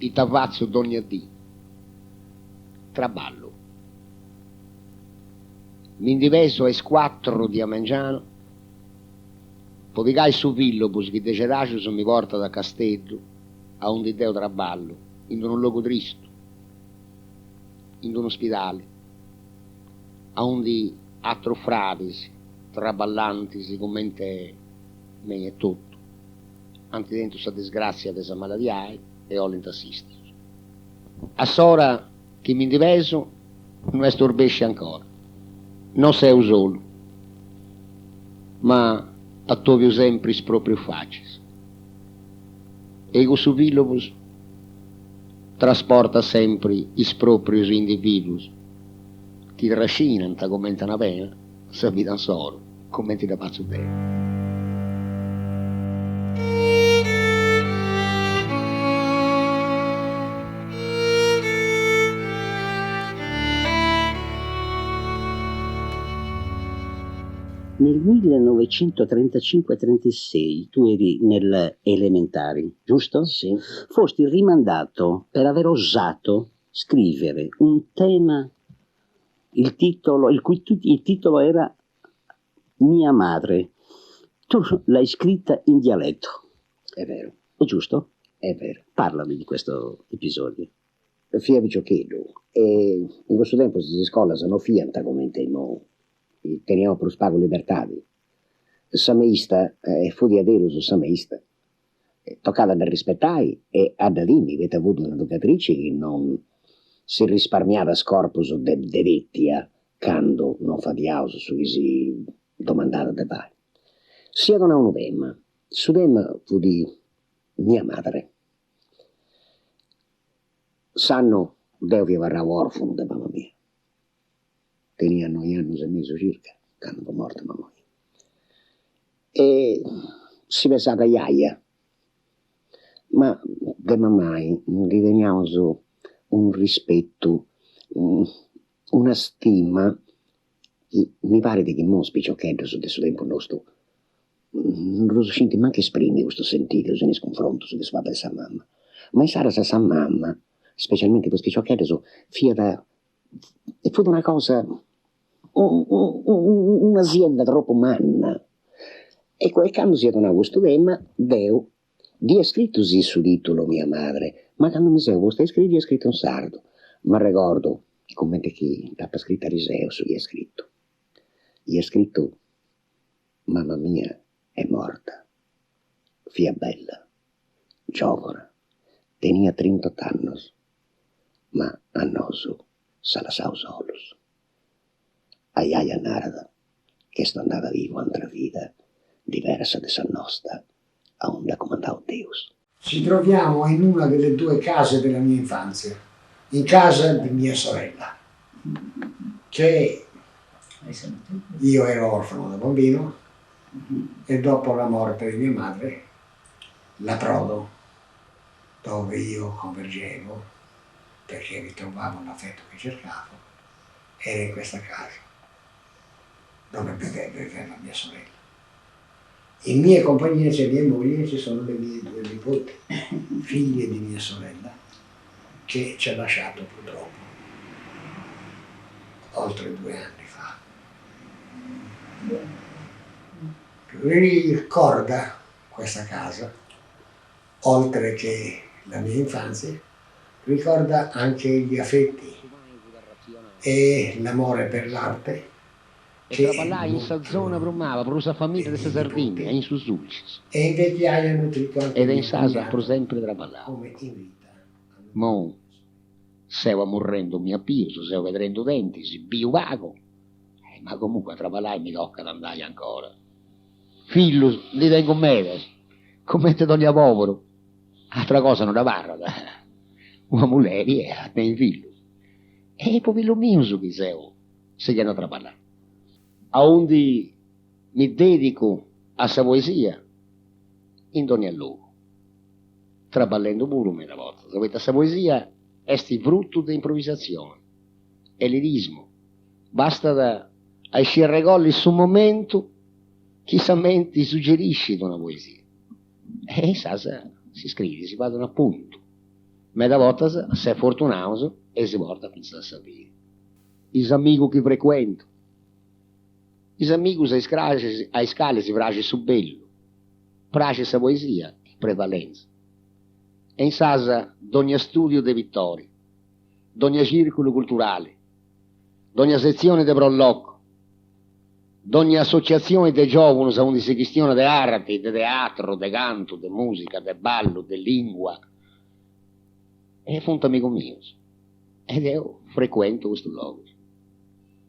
i tavazzo d'ogni dì. Traballo. M'indiveso ai 4 di Amangiano, poi su Villobus che de Ceracius mi porta da Castello a un di Deo traballo, in un luogo tristo, in un ospedale, a un di altro fratis, traballantisi commente me e tutto, anche dentro sta disgrazia desa maladiai e ho l'intassistis. A sora che mi indiveso non è storbesce ancora, non sei solo, ma a tovio sempre proprio facis. Ego su Villobus trasporta sempre is proprios individus ti trascinano, ti commentano bene, se vidan solo, commenti da pazzo te. Nel 1935-36 tu eri nelle elementari, giusto? Sì. Fosti rimandato per aver osato scrivere un tema, il titolo era Mia madre. Tu l'hai scritta in dialetto. È vero. È giusto? È vero. Parlami di questo episodio. Fia viciochedo. E in questo tempo si scuola se non fianta come temo. Teniamo per spago libertadi. Sameista, fu di adero su sameista. Toccava da rispettare e ad adimi avete avuto un'educatrice che non si risparmiava scorpus de vettia quando non fa di auso su chi si domandava de pai. Sia non ha un udemma. Su dem fu di mia madre. Sanno deo che varrà orfano da mamma mia. Tenia 9 anni e mezzo circa, quando fu morta mamma mia. E si pensava a iaia, ma de mammai riteniamo su un rispetto, una stima, mi pare di che mo spiccioccheddo su questo tempo nostro, non lo senti manco esprime questo sentire, se ne sconfronto su che si fa pensare a mamma. Ma in Sara sa mamma, specialmente questo spiccioccheddo, su fia da... E fu una cosa... un'azienda troppo manna. E quando si è donato questo tema, Deo di è scritto sì su titolo mia madre, ma quando mi seguo stai scritto, è scritto in sardo. Ma ricordo, come chi ha scritto a Riseo su chi è scritto. Gli è scritto, mamma mia è morta, fia bella, giovane, tenia 38 anni, ma a noso se la sao solos. A iaia narada, che sto andata vivo altra vita, diversa da sa nostra, a onde ha comandato Deus. Ci troviamo in una delle 2 case della mia infanzia, in casa di mia sorella, che io ero orfano da bambino e dopo la morte di mia madre, l'approdo dove io convergevo perché ritrovavo l'affetto che cercavo era in questa casa dove viveva la mia sorella. In mia compagnia c'è mia moglie, ci sono le mie 2 nipoti, figlie di mia sorella, che ci ha lasciato purtroppo oltre 2 anni fa. Ricorda questa casa, oltre che la mia infanzia, ricorda anche gli affetti e l'amore per l'arte. E traballai in sta zona brumava per la famiglia di Sardegna, in Susulcis. E in vecchiaia hanno nutrito anche ed in sasa per sempre traballava. come in vita. Mo stava morendo mio pio, stava vedendo denti, si bio vago. Ma comunque traballai mi tocca andare ancora. Figlio, li tengo me, come te toglia povero. Altra cosa non la parla, una muleri e a te in figlio. E poi lo mio su chi sei, se chiama traballare. A onde mi dedico a sa poesia in ogni luogo, traballando pure una volta. Sapete, sa poesia è frutto di improvvisazione, è lirismo. Basta da ai scerregolli su un momento chi ti suggerisce di una poesia. E sa, si scrive, si fa un appunto. ma da volta se è fortunato e si porta a pensare a sapere. I amici che frequento, i amici ai scale si piace su bello, piace sa poesia, in prevalenza. E in sasa d'ogni studio di vittoria, d'ogni circolo culturale, d'ogni sezione di prolocco, d'ogni associazione di giovani onde si questione di arte, di teatro, di canto, di musica, di ballo, di lingua. E è un amico mio. Ed io frequento questo luogo.